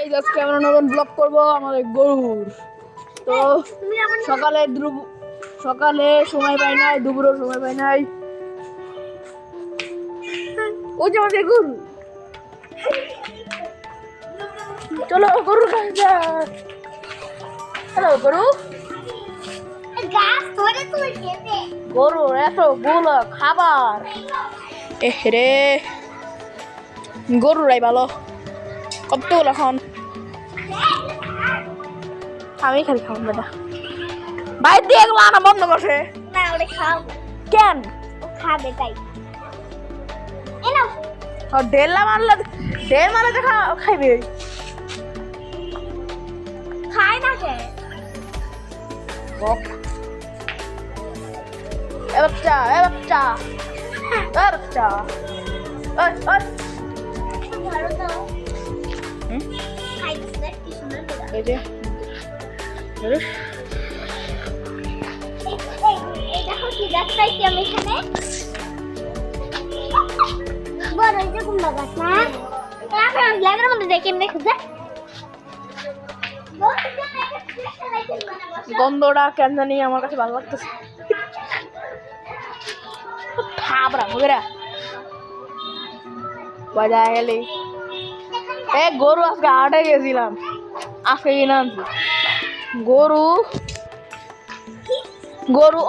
Guys আজকে আমরা নতুন ব্লগ করব আমাদের গরুর। তো সকালে সময় পাই নাই, দুপুরেও সময় পাই নাই। ওই যে আমাদের গরু, চলো গরুর কাছে যাই। হ্যালো গরু, গরুর এতগুলো খাবার। রে গরুরাই ভালো, কতগুলো খান আমি খালি খাবো বেটা। বাইর দিয়ে এগুলো আনা বন্ধ করছে না, ওরে খাও কেন? ও খাবে তাই ঢেলা মারলে খাইবে, খায় না কে বাচ্চা বাচ্চা বাচ্চা ধরো তো খাইতেছে কি সুন্দর করে। এই যে এই দেখো কি গাছ পাইছি আমি এখানে, বড় এই যে কুমড়া গাছ না, আপনার ব্লগের মধ্যে দেখে এমনি খুঁজে গন্ধটা কেন জানি আমার কাছে ভালো লাগতেছে। থাবড়া মুগেরা বাজায় গেলি গরু আজকে হাটে গেছিলাম, আজকে কিনে আনছি গরু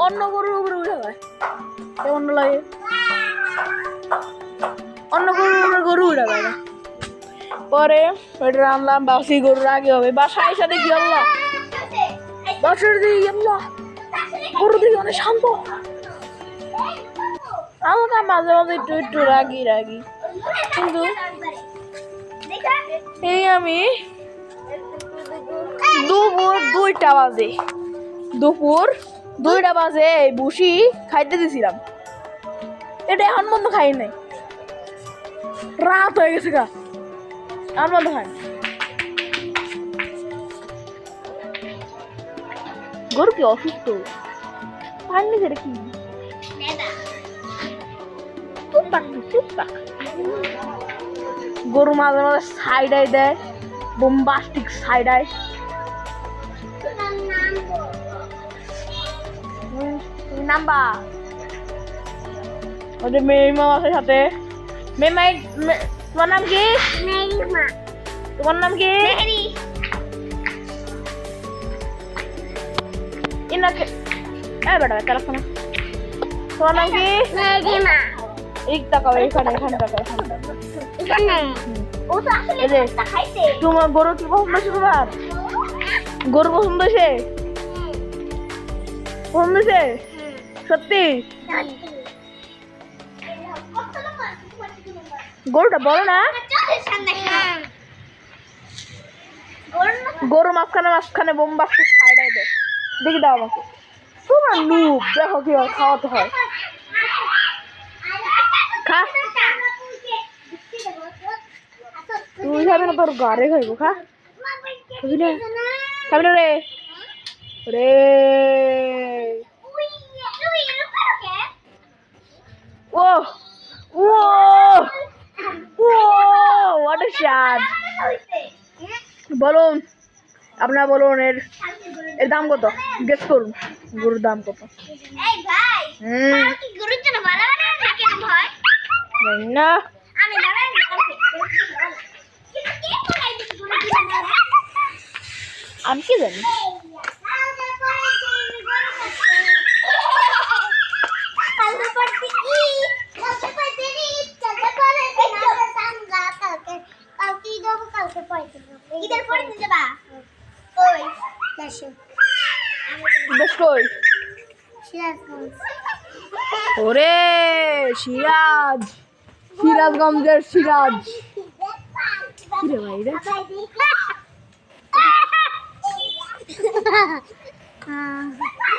অন্য গরুর উপরে উঠে যায় কেমন লাগে, অন্য গরুর উপরে গরু উঠে যায় না। পরে ওইটা আনলাম, বাসি গরুর আগে হবে বাসায় সাথে কি আল্লাহ বাসার দিকে আল্লাহ গরু দিকে অনেক শান্ত, হালকা মাঝে মাঝে একটু একটু রাগি কিন্তু এই আমি দুপুর 2টা বাজে এই বুসি খাইতে দিছিলাম, এটা এখন বন্ধ খাই নাই, রাত হয়ে গেছে গা এখন বন্ধ খাই। গরু কি অসুস্থ পানি সেটা কি গরু মাঝে মাঝে সাইডাই দেয়, বোম্বাস্টিক সাইডাই। নাম্বা ওদের মেরিমা আছে সাথে, মেমাই তোমার নাম কি? তোমার নাম কি? ইনাকে বেটা তেলাফোন, তোমার নাম কি? তোমার গরু কি পছন্দ হয়েছে? তোমার গরু পছন্দ হয়েছে? সত্যি? গরুটা বলো না, গরু মাঝখানে বোম্বাস্টিক সাইডাই দেয়, দেখি দাও আমাকে। তোমার নুব দেখো কি খাওয়াতে হয়, খা তুই খাবি না তোর ঘরে খাইবো, খাবি না রে রে। ও ও what a shot! বলুন আপনারা বলুন এর দাম কত, গেস করুন গরুর দাম কত। না আমি কি জানি, ওরে সিরাজগঞ্জের সিরাজ কিরে ভাই রে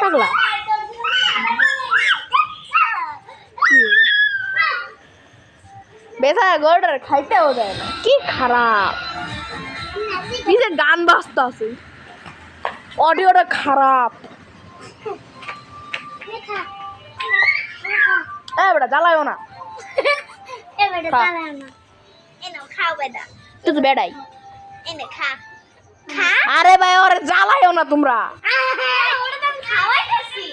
পাগলা বেথা গরুটার খাইতেও দেয় না, কি খারাপ পিছে গান বাজতে আছে, অডিওটা খারাপ। বেটা জ্বালায়ও না, তুই তো বেড়াই এনে খা খা আরে ভাই ওরে জ্বালাইও না তোমরা। ওটা তো আমি খাওয়াইতেছি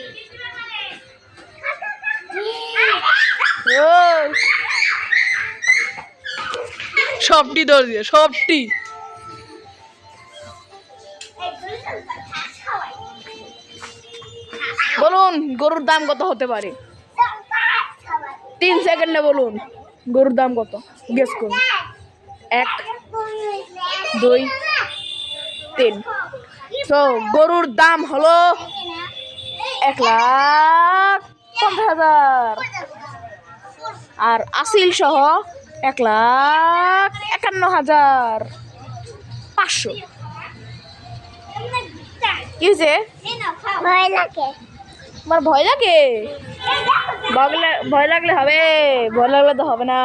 ওই সবটি দৌড় দিয়ে সবটি। বলুন গরুর দাম কত হতে পারে? 3 সেকেন্ডে বলুন গরুর দাম কত, গেস করুন। 1 2 3। তো গরুর দাম হলো 1,50,000 আর আসিল সহ 1,51,500। কি হয়েছে? ভয় লাগে তোমার ভয় লাগে? ভয় লাগলে হবে, ভয় লাগলে তো হবে না।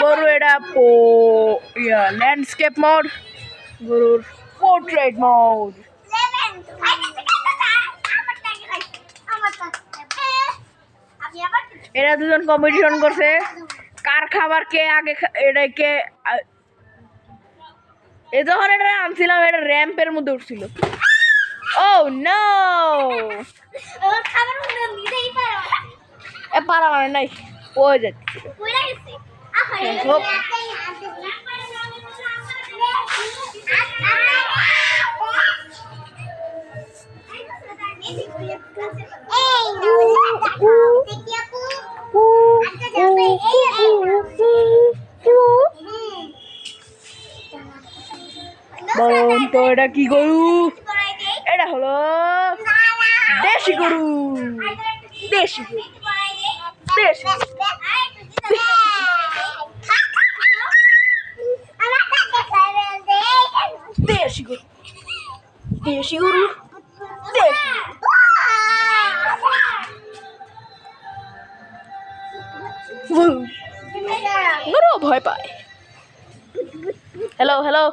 গরু এটা ল্যান্ডস্কেপ মোড, গরুর পোর্ট্রেট মোড। এরা দুজন কম্পিটিশন করছে কার খাবার কে আগে এটা কে। এই যখন এটা আনছিলাম এটা র্যাম্পের মধ্যে উঠছিল। ও নো, পারা মানে নাই, পড়ে যাচ্ছে। বলুন তো এটা কি গরু? এটা হলো দেশি গরু। দেশি গরু, দেশি দেশি গরু, দেশি গরু, দেশি গরু ভয় পায়। হ্যালো হ্যালো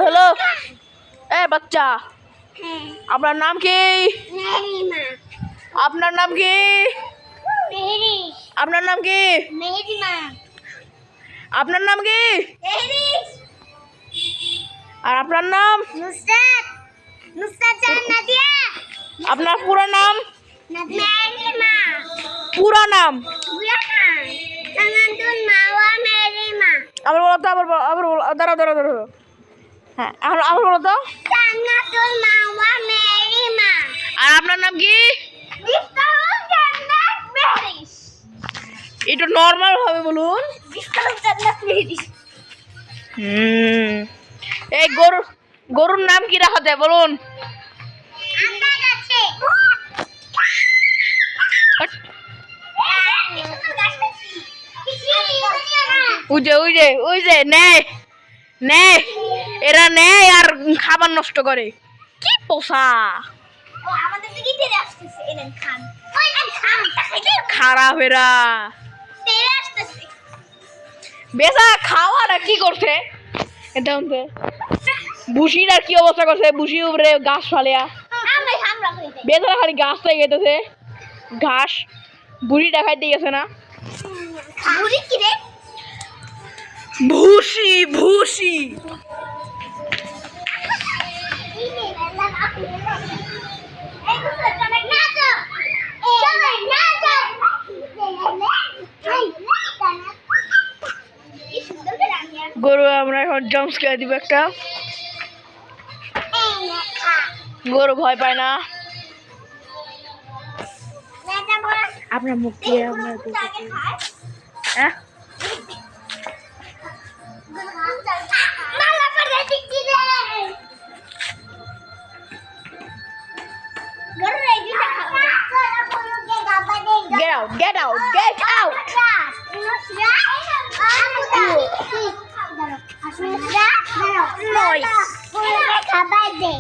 হ্যালো, এ বাচ্চা, আপনার নাম কি? আপনার নাম কি? আপনার নাম কি? আপনার নাম কি? আর আপনার নাম? আপনার পুরো নাম? পুরো নাম আবার বলো তো, আবার বলো, দাঁড়াও দাঁড়াও দাঁড়াও। হ্যাঁ আবার বলো তো। আর আপনার নাম কি? এটা নর্মাল ভাবে বলুন। এই গরুর নাম কি রাখা যায় বলুন? ওই যে নেয় এরা নেয় আর খাবার নষ্ট করে, কি পোষা খারাপ এরা। বেচা খাওয়াটা কি করছে এটা? ভুসিটার কি অবস্থা করছে? ভুসি উপরে গাছ ফালিয়া বেচারা খালি গাছটাই গেতেছে, ঘাস বুড়ি দেখাইতে গেছে না। ভুসি ভুসি গরু আমরা এখন জাম্পস করে দিব একটা। গরু ভয় পায় না। আপনার মুখ দিয়ে আপনার হ্যাঁ get out noise খাবার দে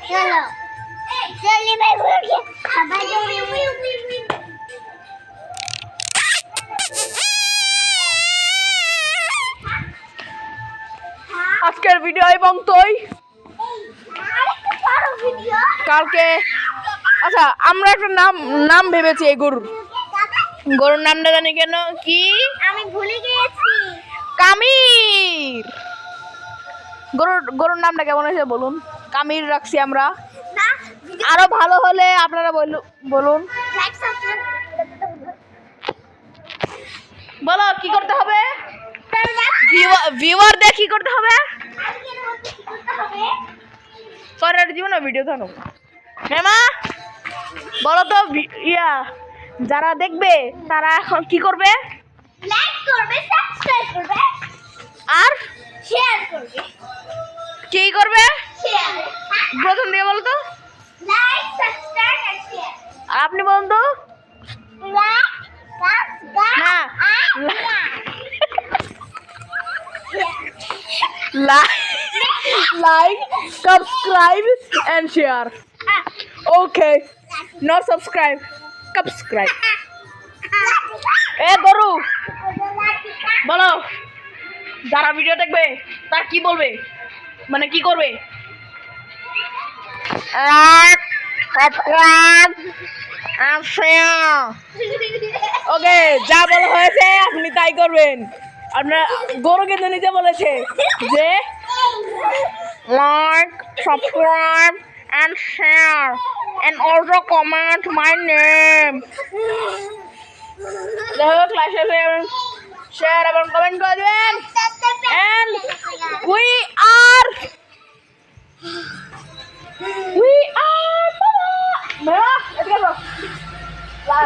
চলো চলি ভাই বলে খাবার দে। আজকের ভিডিও এবং তোই কালকে। আচ্ছা আমরা একটা নাম ভেবেছি এই গরুর নামটা জানি কেন কি আমি ভুলে গিয়েছি। কামির। গরুর নামটা কেমন হয়েছে বলুন? কামির রাখছি আমরা। না আরো ভালো হলে আপনারা বলুন। লাইক সাবস্ক্রাইব বলো কি করতে হবে? ভিউয়ারদের কি করতে হবে? সরি জীবন ভিডিও থানো মেমা বলো তো যারা দেখবে তারা এখন কি করবে? লাইক করবে সাবস্ক্রাইব করবে আর শেয়ার করবে কি করবে? শেয়ার প্রথম দিয়ে বলো তো। লাইক সাবস্ক্রাইব আর শেয়ার আর আপনি বলুন তো। লাইক সাবস্ক্রাইব না like subscribe and share. Okay, not subscribe, subscribe. গরু বলো যারা ভিডিও দেখবে তার কি বলবে, মানে কি করবে? Like, subscribe and share. ওকে যা বলা হয়েছে আপনি তাই করবেন। আপনার গরু কিন্তু নিজে বলেছে যে like, subscribe and share and also comment my name. Like, share এবং কমেন্ট করে দিবেন। And we are মেরা এদিকে আসো। লা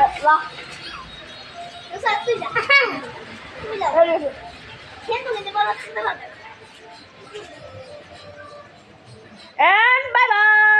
তুই যা And bye bye.